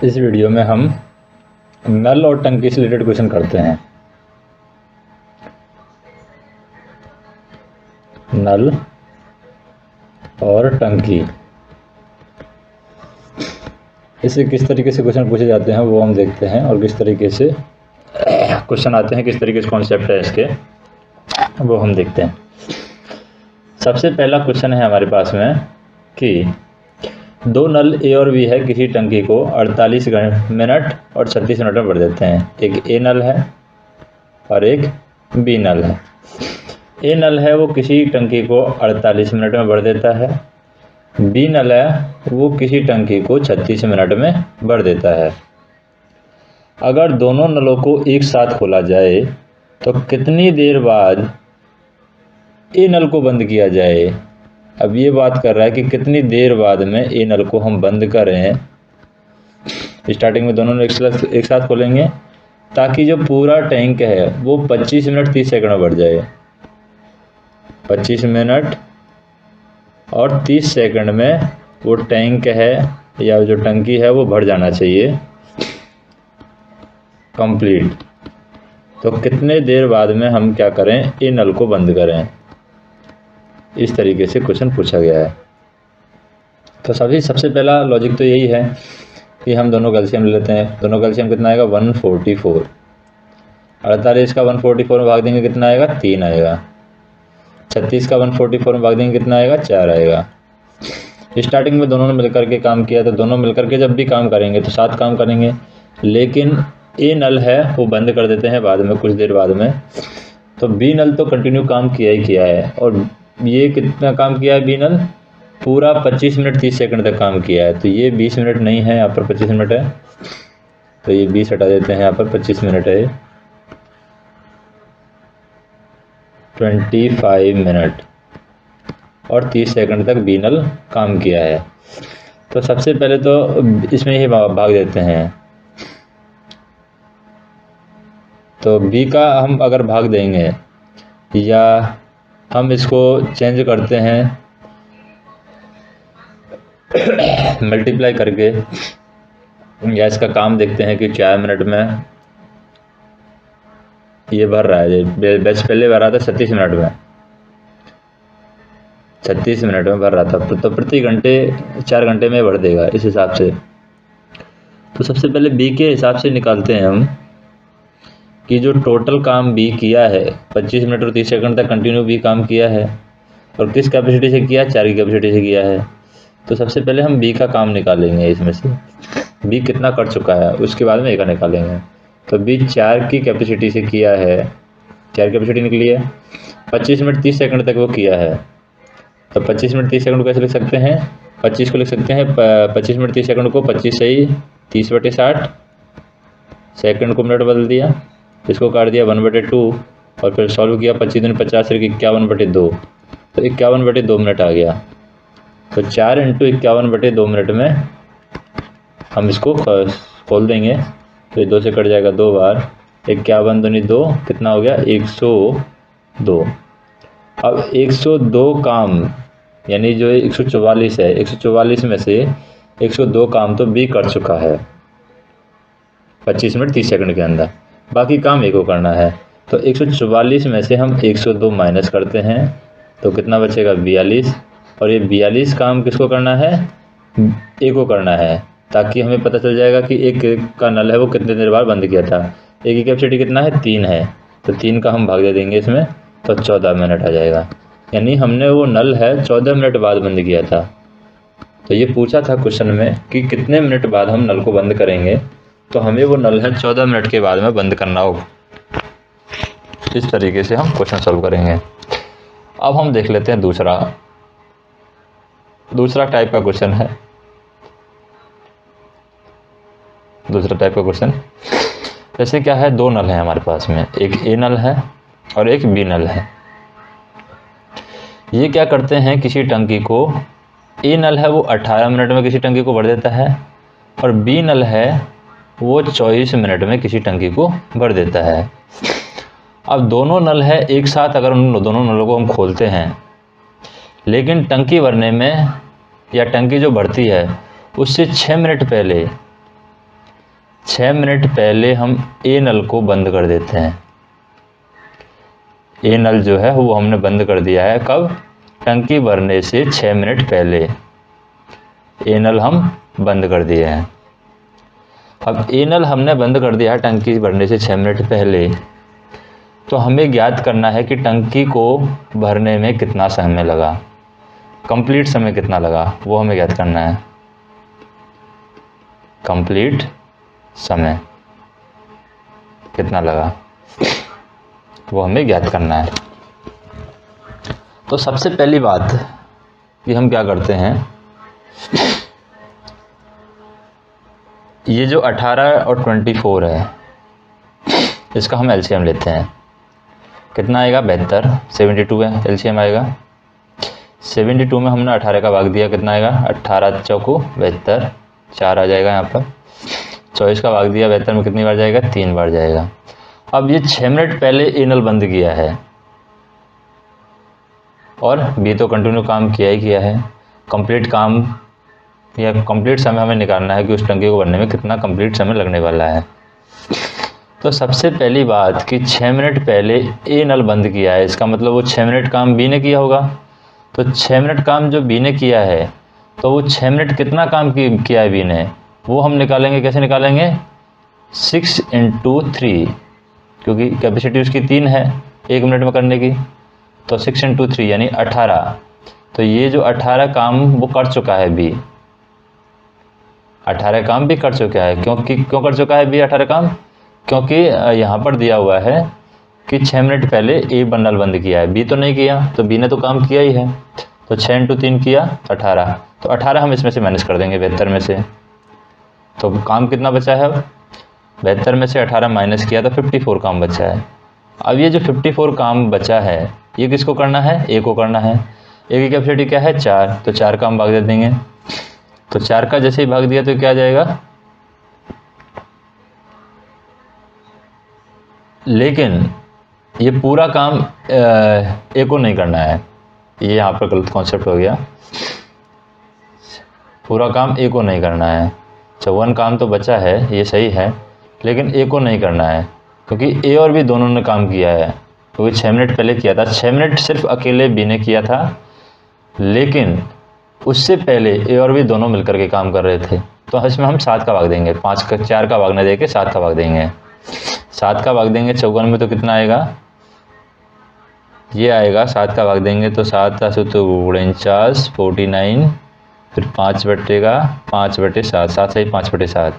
इस वीडियो में हम नल और टंकी से रिलेटेड क्वेश्चन करते हैं। नल और टंकी, इससे किस तरीके से क्वेश्चन पूछे जाते हैं वो हम देखते हैं, और किस तरीके से क्वेश्चन आते हैं, किस तरीके से कॉन्सेप्ट है इसके, वो हम देखते हैं। सबसे पहला क्वेश्चन है हमारे पास में कि दो नल ए और बी है, किसी टंकी को 48 मिनट और 36 मिनट में भर देते हैं। एक ए नल है और एक बी नल है। ए नल है वो किसी टंकी को 48 मिनट में भर देता है। बी नल है वो किसी टंकी को 36 मिनट में भर देता है। अगर दोनों नलों को एक साथ खोला जाए तो कितनी देर बाद ए नल को बंद किया जाए। अब ये बात कर रहा है कि कितनी देर बाद में ए नल को हम बंद करें। स्टार्टिंग में दोनों एक साथ खोलेंगे ताकि जो पूरा टैंक है वो 25 मिनट 30 सेकंड में भर जाए। 25 मिनट और 30 सेकंड में वो टैंक है या जो टंकी है वो भर जाना चाहिए कंप्लीट। तो कितने देर बाद में हम क्या करें, ए नल को बंद करें। इस तरीके से क्वेश्चन पूछा गया है। तो सबसे पहला लॉजिक तो यही है कि हम दोनों कैल्शियम ले लेते हैं। दोनों कैल्शियम कितना आएगा 144। 48 का 144 में भाग देंगे कितना आएगा 3 आएगा। 36 का 144 में भाग देंगे कितना आएगा 4 आएगा। स्टार्टिंग में दोनों ने मिलकर के काम किया, तो दोनों मिलकर के जब भी काम करेंगे तो साथ काम करेंगे। लेकिन ए नल है वो बंद कर देते हैं बाद में, कुछ देर बाद में। तो बी नल तो कंटिन्यू काम किया ही किया है। और ये कितना काम किया है बी नल, पूरा 25 मिनट 30 सेकंड तक काम किया है। तो ये 20 मिनट नहीं है, यहाँ पर 25 मिनट है। तो ये 20 हटा देते हैं, यहाँ पर 25 मिनट है। 25 मिनट और 30 सेकंड तक बी नल काम किया है। तो सबसे पहले तो इसमें ही भाग देते हैं। तो बी का हम अगर भाग देंगे या हम इसको चेंज करते हैं मल्टीप्लाई करके, या इसका काम देखते हैं कि 4 मिनट में ये भर रहा है। बैच पहले भर रहा था 36 मिनट में, 36 मिनट में भर रहा था। तो प्रति घंटे 4 घंटे में भर देगा इस हिसाब से। तो सबसे पहले बी के हिसाब से निकालते हैं हम कि जो टोटल काम बी किया है 25 मिनट और 30 सेकंड तक कंटिन्यू बी काम किया है, और किस कैपेसिटी से किया, 4 की कैपेसिटी से किया है। तो सबसे पहले हम बी का काम निकालेंगे, इसमें से बी कितना कर चुका है उसके बाद में ए का निकालेंगे। तो बी 4 की कैपेसिटी से किया है, 4 कैपेसिटी निकली है। 25 मिनट 30 सेकंड तक वो किया है। तो 25 मिनट 30 सेकंड को कैसे लिख सकते हैं, 25 को लिख सकते हैं 25 मिनट 30 सेकंड को 25 से ही 30/60, सेकंड को मिनट बदल दिया, इसको काट दिया 1/2 और फिर सॉल्व किया। 25 दिन 50 51/2, तो 51/2 मिनट आ गया। तो 4 × 51/2 मिनट में हम इसको खोल देंगे। तो ये 2 से कट जाएगा 2 बार, 51 दूनी 2, कितना हो गया 102। अब 102 काम, यानी जो 144 है, 144 में से 102 काम तो बी कर चुका है 25 मिनट 30 सेकंड के अंदर। बाकी काम ए को करना है। तो 144 में से हम 102 माइनस करते हैं तो कितना बचेगा 42। और ये 42 काम किसको करना है, ए को करना है, ताकि हमें पता चल जाएगा कि एक का नल है वो कितने देर बाद बंद किया था। ए की कैपेसिटी कितना है 3 है, तो 3 का हम भाग दे देंगे इसमें, तो 14 मिनट आ जाएगा। यानी हमने वो नल है 14 मिनट बाद बंद किया था। तो ये पूछा था क्वेश्चन में कि कितने मिनट बाद हम नल को बंद करेंगे, तो हमें वो नल है 14 मिनट के बाद में बंद करना होगा। इस तरीके से हम क्वेश्चन सॉल्व करेंगे। अब हम देख लेते हैं दूसरा टाइप का क्वेश्चन है। दूसरा टाइप का क्वेश्चन जैसे क्या है, 2 नल है हमारे पास में, एक ए नल है और एक बी नल है। ये क्या करते हैं, किसी टंकी को, ए नल है वो 18 मिनट में किसी टंकी को भर देता है, और बी नल है वो 24 मिनट में किसी टंकी को भर देता है। अब दोनों नल है एक साथ, अगर उन दोनों नलों को हम खोलते हैं, लेकिन टंकी भरने में या टंकी जो भरती है उससे 6 मिनट पहले 6 मिनट पहले हम ए नल को बंद कर देते हैं। ए नल जो है वो हमने बंद कर दिया है, कब? टंकी भरने से 6 मिनट पहले ए नल हम बंद कर दिए हैं। अब ए नल हमने बंद कर दिया है टंकी भरने से 6 मिनट पहले, तो हमें ज्ञात करना है कि टंकी को भरने में कितना समय लगा, कंप्लीट समय कितना लगा, वो हमें ज्ञात करना है। कंप्लीट समय कितना लगा वो हमें ज्ञात करना है। तो सबसे पहली बात कि हम क्या करते हैं, ये जो 18 और 24 है इसका हम एलसीएम लेते हैं। कितना आएगा? 72, 72 है एलसीएम आएगा। 72 में हमने 18 का भाग दिया, कितना आएगा? 18 चौको 72, 4 आ जाएगा यहाँ पर। 24 का भाग दिया 72 में, कितनी बार जाएगा? 3 बार जाएगा। अब ये 6 मिनट पहले ए नल बंद किया है और बी तो कंटिन्यू काम किया ही किया है। कंप्लीट काम या कंप्लीट समय हमें निकालना है कि उस टंकी को भरने में कितना कंप्लीट समय लगने वाला है। तो सबसे पहली बात कि 6 मिनट पहले ए नल बंद किया है, इसका मतलब वो 6 मिनट काम बी ने किया होगा। तो 6 मिनट काम जो बी ने किया है, तो वो 6 मिनट कितना काम किया है बी ने, वो हम निकालेंगे। कैसे निकालेंगे? 6 × 3, क्योंकि कैपेसिटी उसकी 3 है 1 मिनट में करने की, तो 6 × 3 यानी 18। तो ये जो 18 काम वो कर चुका है बी, 18 काम भी कर चुका है। क्यों कर चुका है बी 18 काम? क्योंकि यहाँ पर दिया हुआ है कि 6 मिनट पहले ए नल बंद किया है, बी तो नहीं किया, तो बी ने तो काम किया ही है। तो 6 × 3 किया 18, तो 18 हम इसमें से माइनस कर देंगे 72 में से। तो काम कितना बचा है? 72 में से 18 माइनस किया तो 54 काम बचा है। अब ये जो 54 काम बचा है ये किसको करना है? ए को करना है। ए की कैपेसिटी क्या है? 4, तो 4 का हम भाग दे देंगे। तो 4 का जैसे ही भाग दिया तो क्या आ जाएगा? लेकिन ये पूरा काम ए को नहीं करना है, ये यहाँ पर गलत कॉन्सेप्ट हो गया। पूरा काम ए को नहीं करना है, 54 काम तो बचा है, ये सही है, लेकिन ए को नहीं करना है, क्योंकि ए और बी दोनों ने काम किया है। क्योंकि 6 मिनट पहले किया था, 6 मिनट सिर्फ अकेले बी ने किया था, लेकिन उससे पहले ए और बी दोनों मिलकर के काम कर रहे थे। तो इसमें हम 7 का भाग देंगे, 4 का भाग न दे के 7 का भाग देंगे। 7 का भाग देंगे 54 में तो कितना आएगा? ये आएगा। 7 का भाग देंगे तो 7 तो 49, 49, फिर 5/7, 7 से 5/7,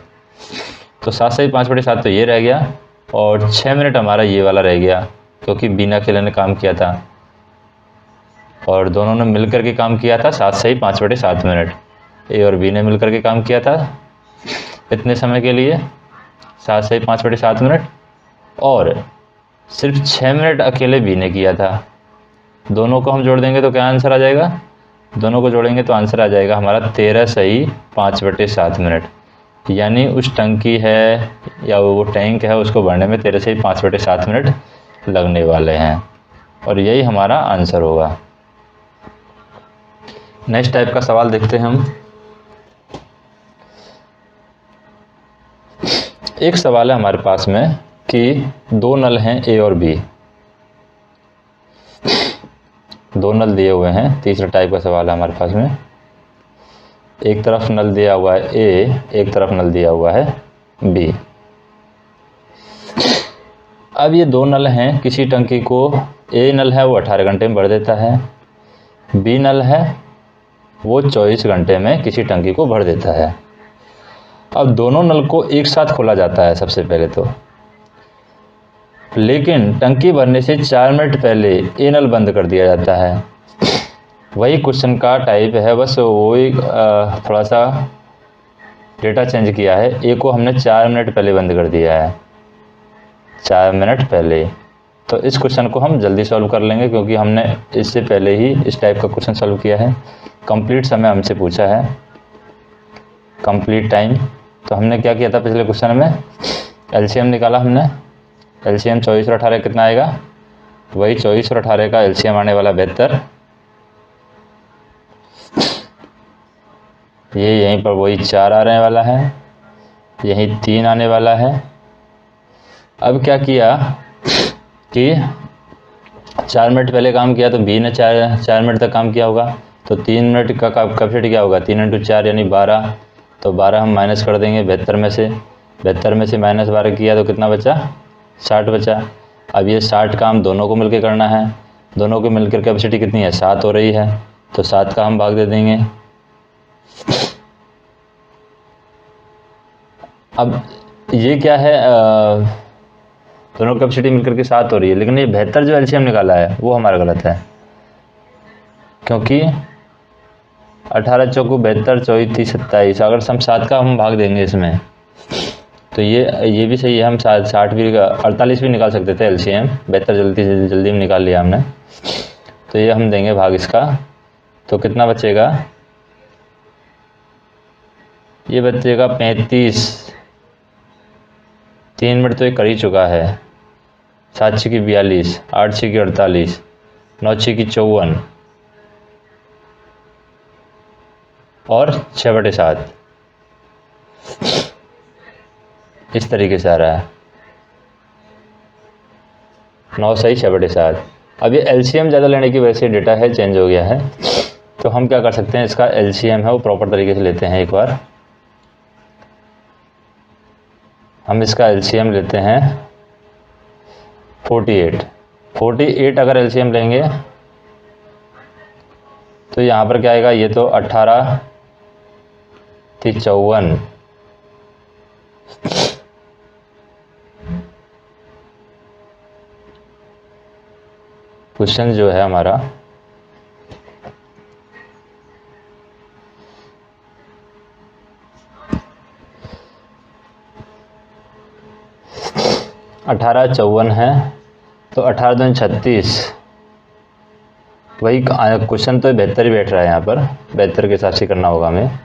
तो 7 से 5/7 तो ये रह गया, और 6 मिनट हमारा ये वाला रह गया, क्योंकि बिना अकेले ने काम किया था और दोनों ने मिलकर के काम किया था 7 से 5/7 मिनट। ए और बी ने मिलकर के काम किया था इतने समय के लिए 7 से 5/7 मिनट, और सिर्फ 6 मिनट अकेले बी ने किया था। दोनों को हम जोड़ देंगे तो क्या आंसर आ जाएगा? दोनों को जोड़ेंगे तो आंसर आ जाएगा हमारा 13 सही 5/7 मिनट। यानी उस टंकी है या वो टैंक है उसको भरने में 13 सही 5/7 मिनट लगने वाले हैं, और यही हमारा आंसर होगा। नेक्स्ट टाइप का सवाल देखते हैं हम। एक सवाल है हमारे पास में कि 2 नल हैं ए और बी, 2 नल दिए हुए हैं। तीसरा टाइप का सवाल है हमारे पास में, एक तरफ नल दिया हुआ है ए, एक तरफ नल दिया हुआ है बी। अब ये 2 नल हैं, किसी टंकी को ए नल है वो 18 घंटे में भर देता है, बी नल है वो 24 घंटे में किसी टंकी को भर देता है। अब दोनों नल को एक साथ खोला जाता है सबसे पहले तो, लेकिन टंकी भरने से 4 मिनट पहले ए नल बंद कर दिया जाता है। वही क्वेश्चन का टाइप है, बस वही थोड़ा सा डेटा चेंज किया है। ए को हमने 4 मिनट पहले बंद कर दिया है, 4 मिनट पहले। तो इस क्वेश्चन को हम जल्दी सॉल्व कर लेंगे, क्योंकि हमने इससे पहले ही इस टाइप का क्वेश्चन सॉल्व किया है। कंप्लीट समय हमसे पूछा है, कंप्लीट टाइम। तो हमने क्या किया था पिछले क्वेश्चन में? एलसीएम निकाला हमने। एलसीएम 24 और 18 कितना आएगा? वही 24 और 18 का एलसीएम आने वाला 72। ये यहीं पर वही 4 आने वाला है, यहीं 3 आने वाला है। अब क्या किया कि 4 मिनट पहले काम किया तो बी ने 4 मिनट तक काम किया होगा, तो 3 मिनट का कैपेसिटी क्या होगा, 3 × 4 यानी 12। तो 12 हम माइनस कर देंगे 72 में से, 72 में से -12 किया तो कितना बचा, 60 बचा। अब ये 60 काम दोनों को मिलकर करना है, दोनों को मिलकर कैपेसिटी कितनी है, 7 हो रही है, तो 7 का हम भाग दे देंगे। अब ये क्या है, दोनों कैपेसिटी मिलकर के 7 हो रही है, लेकिन ये 72 जो एलसीएम निकाला है वो हमारा गलत है, क्योंकि 18 चौको 72, 24 30 27, अगर हम 7 का हम भाग देंगे इसमें तो ये भी सही है, हम 60 भी 48 भी निकाल सकते थे एलसीएम, 72 जल्दी में निकाल लिया हमने। तो ये हम देंगे भाग इसका, तो कितना बचेगा, ये बचेगा 35। 3 मिनट तो ये कर ही चुका है, 7 × 6 = 42, 8 × 6 = 48, 9 × 6 = 54 और 6/7 इस तरीके से आ रहा है, 9 सही 6/7। अब ये एलसीएम ज़्यादा लेने की वजह से डेटा है चेंज हो गया है, तो हम क्या कर सकते हैं, इसका एलसीएम है वो प्रॉपर तरीके से लेते हैं। एक बार हम इसका एलसीएम लेते हैं 48 अगर एलसीएम लेंगे तो यहाँ पर क्या आएगा, ये तो 18 थी 54, क्वेश्चन जो है हमारा अठारह 54 है, तो 18 दूनी 36, वही क्वेश्चन तो 72 ही बैठ रहा है, यहाँ पर 72 के हिसाब से करना होगा हमें,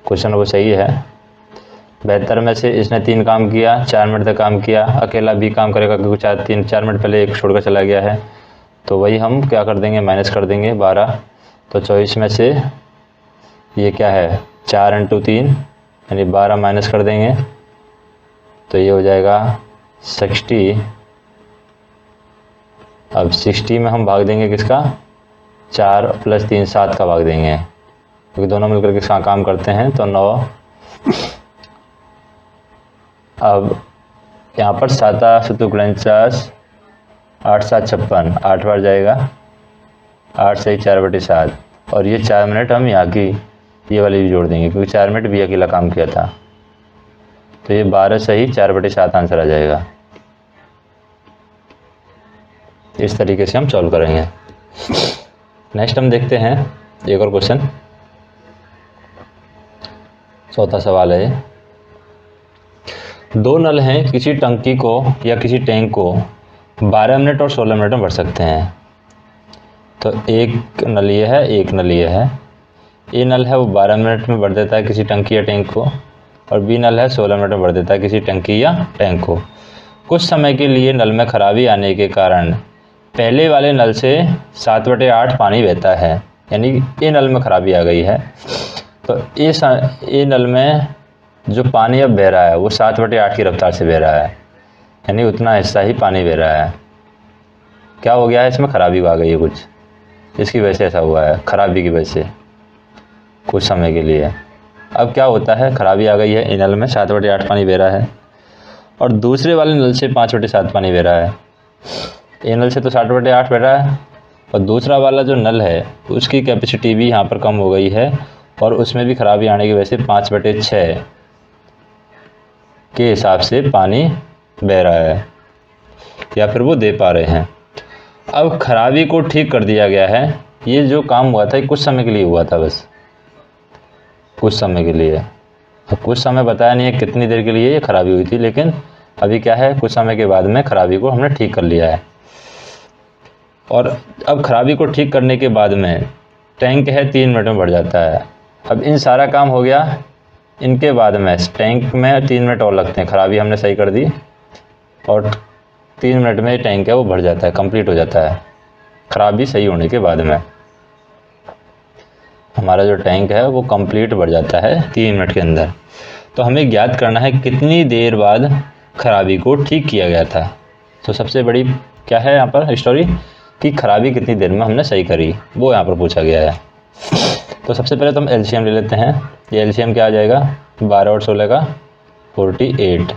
क्वेश्चन वो सही है। 72 में से इसने 3 काम किया, 4 मिनट तक काम किया, अकेला भी काम करेगा क्योंकि 4 मिनट पहले एक छोड़कर चला गया है, तो वही हम क्या कर देंगे, माइनस कर देंगे 12। तो 24 में से ये क्या है, 4 × 3 यानी 12 माइनस कर देंगे, तो ये हो जाएगा 60। अब 60 में हम भाग देंगे किसका, 4 + 3 7 का भाग देंगे, क्योंकि दोनों मिलकर किसका काम करते हैं, तो 9। अब यहाँ पर 7 × 49, 8 × 7 = 56, 8 बार जाएगा, 8 सही 4/7, और ये 4 मिनट हम यहाँ की ये वाली भी जोड़ देंगे, क्योंकि 4 मिनट भी अकेला काम किया था, तो ये 12 सही 4/7 आंसर आ जाएगा। इस तरीके से हम सॉल्व करेंगे। नेक्स्ट हम देखते हैं एक और क्वेश्चन, चौथा सवाल है, 2 नल हैं, किसी टंकी को या किसी टैंक को 12 मिनट और 16 मिनट में भर सकते हैं। तो एक नल ये है, एक नल ये है, ए नल है वो 12 मिनट में भर देता है किसी टंकी या टैंक को, और बी नल है 16 मिनट में भर देता है किसी टंकी या टैंक को। कुछ समय के लिए नल में खराबी आने के कारण पहले वाले नल से 7/8 पानी बहता है, यानी ए नल में खराबी आ गई है, तो ए नल में जो पानी अब बह रहा है वो 7/8 की रफ्तार से बह रहा है, यानी उतना हिस्सा ही पानी बह रहा है। क्या हो गया है, इसमें खराबी आ गई है कुछ, इसकी वजह से ऐसा हुआ है, खराबी की वजह से कुछ समय के लिए। अब क्या होता है, खराबी आ गई है, ए नल में 7/8 पानी बह रहा है और दूसरे वाले नल से 5/7 पानी बह रहा है। ए नल से तो 7/8 बह रहा है, और दूसरा वाला जो नल है उसकी कैपेसिटी भी यहाँ पर कम हो गई है, और उसमें भी खराबी आने की वजह से 5/6 के हिसाब से पानी बह रहा है, या फिर वो दे पा रहे हैं। अब खराबी को ठीक कर दिया गया है, ये जो काम हुआ था ये कुछ समय के लिए हुआ था, बस कुछ समय के लिए। अब कुछ समय बताया नहीं है कितनी देर के लिए ये खराबी हुई थी, लेकिन अभी क्या है, कुछ समय के बाद में खराबी को हमने ठीक कर लिया है। और अब खराबी को ठीक करने के बाद में टैंक है 3 मिनट में भर जाता है। अब इन सारा काम हो गया, इनके बाद में टैंक में 3 मिनट और लगते हैं, खराबी हमने सही कर दी और 3 मिनट में टैंक है वो भर जाता है, कंप्लीट हो जाता है खराबी सही होने के बाद में। हमारा जो टैंक है वो कंप्लीट भर जाता है 3 मिनट के अंदर। तो हमें ज्ञात करना है कितनी देर बाद खराबी को ठीक किया गया था। तो सबसे बड़ी क्या है यहाँ पर स्टोरी कि खराबी कितनी देर में हमने सही करी, वो यहाँ पर पूछा गया है। तो सबसे पहले तो हम एलसीएम ले लेते हैं। ये एलसीएम क्या आ जाएगा, 12 और 16 का 48।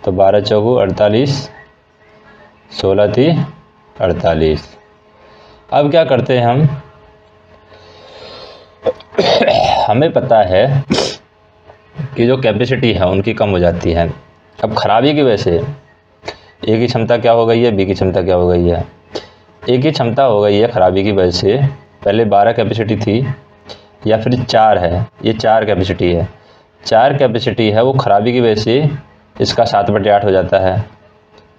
तो 12 चौगु 48, 16 थी 48। अब क्या करते हैं हम, हमें पता है कि जो कैपेसिटी है उनकी कम हो जाती है। अब खराबी की वजह से ए की क्षमता क्या हो गई है, बी की क्षमता क्या हो गई है। ए की क्षमता हो गई है खराबी की वजह से, पहले 12 कैपेसिटी थी या फिर 4 है, ये 4 कैपेसिटी है। 4 कैपेसिटी है वो खराबी की वजह से इसका 7/8 हो जाता है।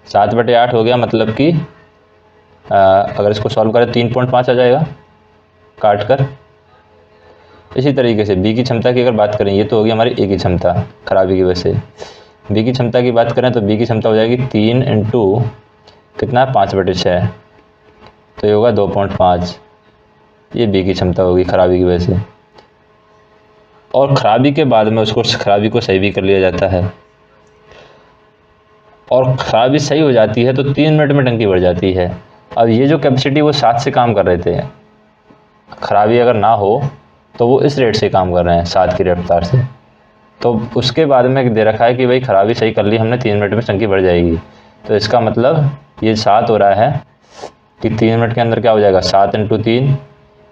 7/8 हो गया, मतलब कि अगर इसको सॉल्व करें 3.5 आ जाएगा काट कर। इसी तरीके से बी की क्षमता की अगर बात करें, ये तो होगी हमारी ए की क्षमता खराबी की वजह से। बी की क्षमता की बात करें तो बी की क्षमता हो जाएगी 3 इंटू कितना 5/6, तो ये होगा 2.5। ये बी की क्षमता होगी खराबी की वजह से। और खराबी के बाद में उसको खराबी को सही भी कर लिया जाता है, और खराबी सही हो जाती है तो 3 मिनट में टंकी भर जाती है। अब ये जो कैपेसिटी वो 7 से काम कर रहे थे, खराबी अगर ना हो तो वो इस रेट से काम कर रहे हैं 7 की रफ्तार से। तो उसके बाद में दे रखा है कि भाई खराबी सही कर ली हमने, 3 मिनट में टंकी भर जाएगी। तो इसका मतलब ये 7 हो रहा है कि 3 मिनट के अंदर क्या हो जाएगा, 7 इंटू 3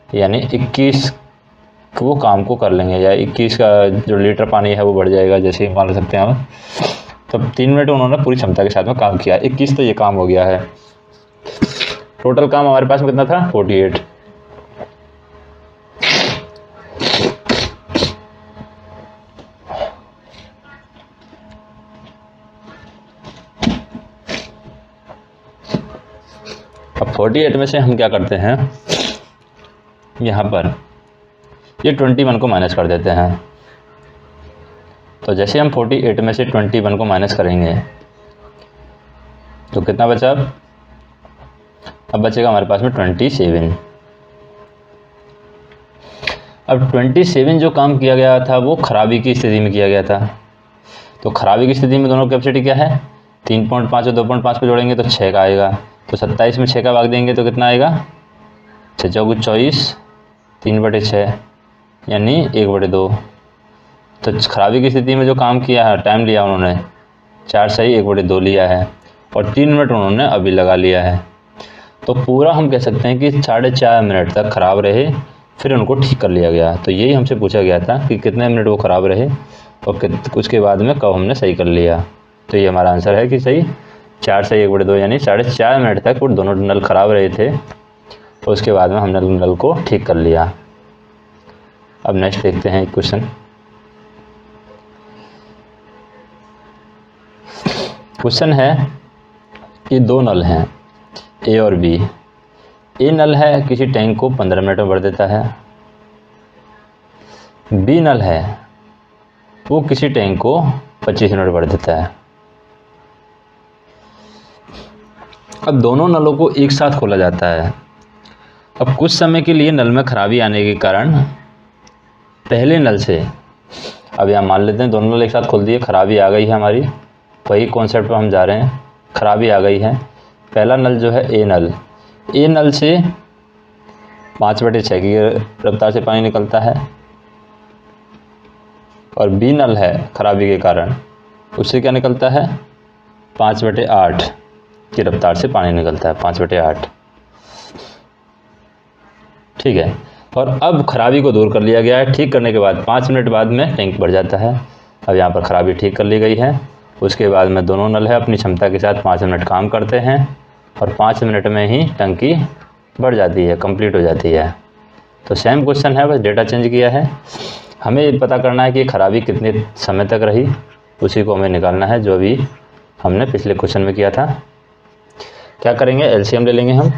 यानी 21 वो काम को कर लेंगे, या 21 का जो लीटर पानी है वो बढ़ जाएगा, जैसे मान सकते हैं हम। तो 3 मिनट उन्होंने पूरी क्षमता के साथ में काम किया, 21 तो ये काम हो गया है। टोटल काम हमारे पास में कितना था, 48। अब 48 में से हम क्या करते हैं, यहाँ पर ये 21 को माइनस कर देते हैं। तो जैसे हम 48 में से 21 को माइनस करेंगे तो कितना बचा, अब बचेगा हमारे पास में 27। अब 27 जो काम किया गया था वो खराबी की स्थिति में किया गया था। तो खराबी की स्थिति में दोनों कैपेसिटी क्या है, 3.5 और 2.5 को जोड़ेंगे तो 6 का आएगा। तो 27 में 6 का भाग देंगे तो कितना आएगा, 6 चौगु 24, 3/6 यानी 1/2। तो खराबी की स्थिति में जो काम किया है, टाइम लिया उन्होंने 4 सही 1/2 लिया है, और 3 मिनट उन्होंने अभी लगा लिया है। तो पूरा हम कह सकते हैं कि 4.5 मिनट तक ख़राब रहे, फिर उनको ठीक कर लिया गया। तो यही हमसे पूछा गया था कि कितने मिनट वो ख़राब रहे और उसके बाद में कब हमने सही कर लिया। तो ये हमारा आंसर है कि सही 4 सही 1/2 यानी 4.5 मिनट तक वो दोनों नल ख़राब रहे थे, और उसके बाद में हमने नल को ठीक कर लिया। अब नेक्स्ट देखते हैं एक क्वेश्चन। क्वेश्चन है कि 2 नल हैं ए और बी। ए नल है किसी टैंक को 15 मिनट में भर देता है। बी नल है वो किसी टैंक को 25 मिनट भर देता है। अब दोनों नलों को एक साथ खोला जाता है। अब कुछ समय के लिए नल में खराबी आने के कारण पहले नल से, अब यहाँ मान लेते हैं दोनों नल एक साथ खोल दिए, खराबी आ गई है हमारी, वही कॉन्सेप्ट पर हम जा रहे हैं। खराबी आ गई है, पहला नल जो है ए नल से 5/6 की रफ्तार से पानी निकलता है, और बी नल है खराबी के कारण उससे क्या निकलता है, 5/8 की रफ्तार से पानी निकलता है, 5/8। ठीक है। और अब खराबी को दूर कर लिया गया है। ठीक करने के बाद 5 मिनट बाद में टैंक भर जाता है। अब यहाँ पर खराबी ठीक कर ली गई है। उसके बाद में दोनों नल है अपनी क्षमता के साथ 5 मिनट काम करते हैं, और 5 मिनट में ही टंकी भर जाती है, कंप्लीट हो जाती है। तो सेम क्वेश्चन है, बस डेटा चेंज किया है। हमें ये पता करना है कि खराबी कितने समय तक रही, उसी को हमें निकालना है जो भी हमने पिछले क्वेश्चन में किया था। क्या करेंगे, एलसीएम ले लेंगे हम।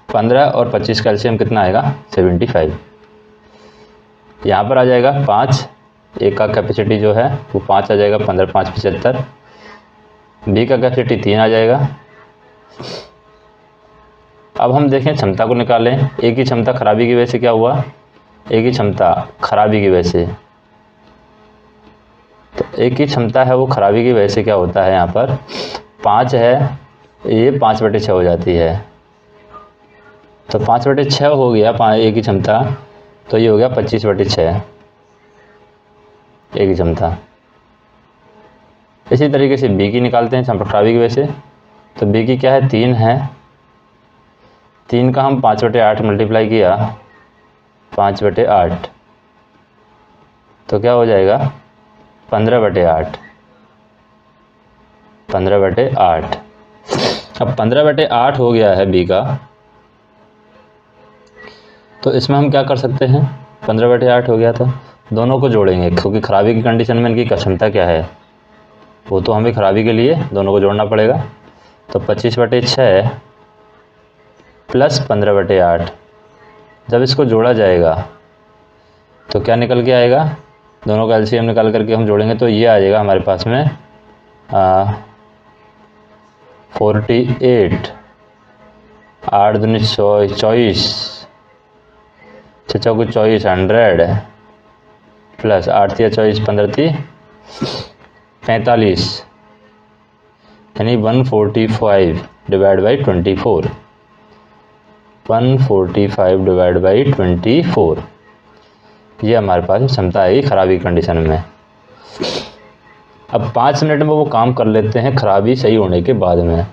15 और 25 का एलसीएम कितना आएगा, 75। यहाँ पर आ जाएगा 5, एक का कैपेसिटी जो है वो 5 आ जाएगा, 15 5 75। बी का कैपेसिटी 3 आ जाएगा। अब हम देखें क्षमता को निकालें। ए की क्षमता खराबी की वजह से क्या हुआ, एक ही क्षमता खराबी की वजह से, तो एक ही क्षमता है वो खराबी की वजह से क्या होता है, यहाँ पर 5 है, ये 5/6 हो जाती है। तो 5/6 हो गया एक ही क्षमता, तो ये हो गया 25/6 एक ही क्षमता। इसी तरीके से बी की निकालते हैं खराबी की वजह से। तो बी की क्या है, 3 है, 3 का हम 5/8 मल्टीप्लाई किया, 5/8, तो क्या हो जाएगा 15/8, 15/8। अब 15/8 हो गया है बी का, तो इसमें हम क्या कर सकते हैं, 15/8 हो गया था, दोनों को जोड़ेंगे क्योंकि खराबी की कंडीशन में इनकी क्षमता क्या है, वो तो हमें खराबी के लिए दोनों को जोड़ना पड़ेगा। तो 25/6 प्लस 15/8, जब इसको जोड़ा जाएगा तो क्या निकल के आएगा, दोनों का एलसीएम निकाल करके हम जोड़ेंगे तो ये आ जाएगा हमारे पास में 48, 8 दूनी 24, 6 चौके 24, 100 प्लस 8 तिया 24, 15 ती 45, यानी 145 डिवाइड बाई 24, 145 डिवाइड बाई 24, ये हमारे पास क्षमता आएगी खराबी कंडीशन में। अब 5 मिनट में वो काम कर लेते हैं खराबी सही होने के बाद में।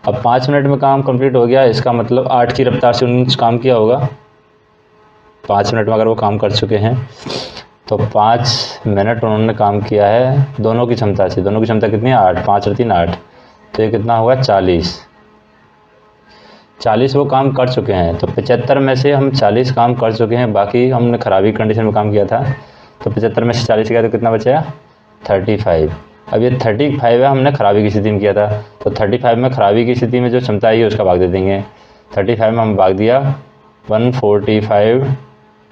अब 5 मिनट में काम कंप्लीट हो गया, इसका मतलब 8 की रफ्तार से उन्होंने काम किया होगा। 5 मिनट में अगर वो काम कर चुके हैं तो 5 मिनट उन्होंने काम किया है दोनों की क्षमता से। दोनों की क्षमता कितनी है, 8, 5 और 3 8, तो ये कितना होगा 40 वो काम कर चुके हैं। तो 75 में से हम 40 काम कर चुके हैं, बाकी हमने खराबी कंडीशन में काम किया था। तो 75 में से 40 गया तो कितना बचा, 35। अब ये 35 है, हमने खराबी की स्थिति में किया था, तो 35 में खराबी की स्थिति में जो क्षमता आई है उसका भाग दे देंगे। 35 में हम भाग दिया 145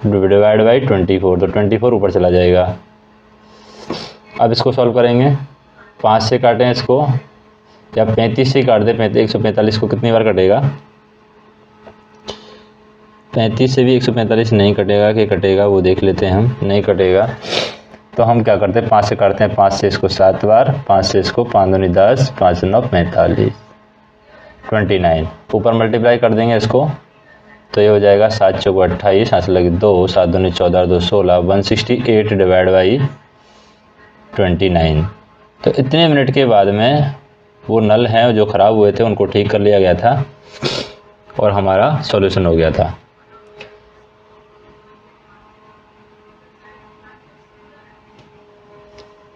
डिवाइड बाई 24, तो 24 ऊपर चला जाएगा। अब इसको सॉल्व करेंगे, 5 से काटें इसको या 35 से ही काट दें। 145 को कितनी बार कटेगा, 35 से भी 145 नहीं कटेगा, कि कटेगा वो देख लेते हैं हम, नहीं कटेगा। तो हम क्या करते हैं, 5 से काटते हैं, 5 से इसको 7 बार, 5 से इसको 5 दूनी 10, 5 9 45, 29 ऊपर मल्टीप्लाई कर देंगे इसको, तो ये हो जाएगा 7 चौक 28, 7 लगे 2, 7 दूनी 14, 2 16, 168 डिवाइड बाई 29। तो इतने मिनट के बाद में वो नल हैं जो ख़राब हुए थे उनको ठीक कर लिया गया था और हमारा सॉल्यूशन हो गया था।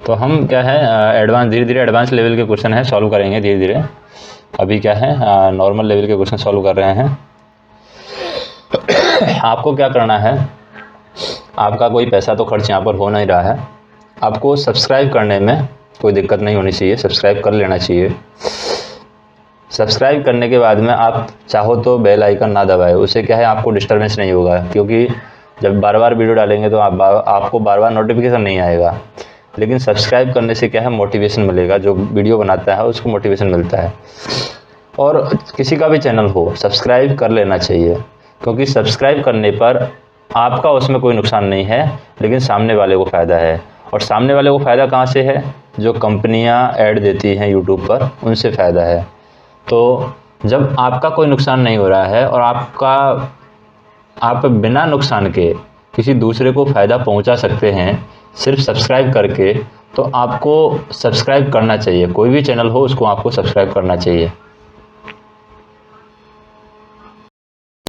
तो हम क्या है एडवांस, धीरे धीरे एडवांस लेवल के क्वेश्चन है सॉल्व करेंगे धीरे धीरे। अभी क्या है नॉर्मल लेवल के क्वेश्चन सॉल्व कर रहे हैं। आपको क्या करना है, आपका कोई पैसा तो खर्च यहाँ पर हो नहीं रहा है, आपको सब्सक्राइब करने में कोई दिक्कत नहीं होनी चाहिए, सब्सक्राइब कर लेना चाहिए। सब्सक्राइब करने के बाद में आप चाहो तो बेल आइकन ना दबाए, उससे क्या है आपको डिस्टर्बेंस नहीं होगा, क्योंकि जब बार बार वीडियो डालेंगे तो आपको बार बार नोटिफिकेशन नहीं आएगा। लेकिन सब्सक्राइब करने से क्या है मोटिवेशन मिलेगा, जो वीडियो बनाता है उसको मोटिवेशन मिलता है। और किसी का भी चैनल हो सब्सक्राइब कर लेना चाहिए, क्योंकि सब्सक्राइब करने पर आपका उसमें कोई नुकसान नहीं है, लेकिन सामने वाले को फ़ायदा है। और सामने वाले को फ़ायदा कहाँ से है, जो कंपनियां ऐड देती हैं यूट्यूब पर, उनसे फ़ायदा है। तो जब आपका कोई नुकसान नहीं हो रहा है और आप बिना नुकसान के किसी दूसरे को फ़ायदा पहुंचा सकते हैं सिर्फ सब्सक्राइब करके, तो आपको सब्सक्राइब करना चाहिए। कोई भी चैनल हो उसको आपको सब्सक्राइब करना चाहिए।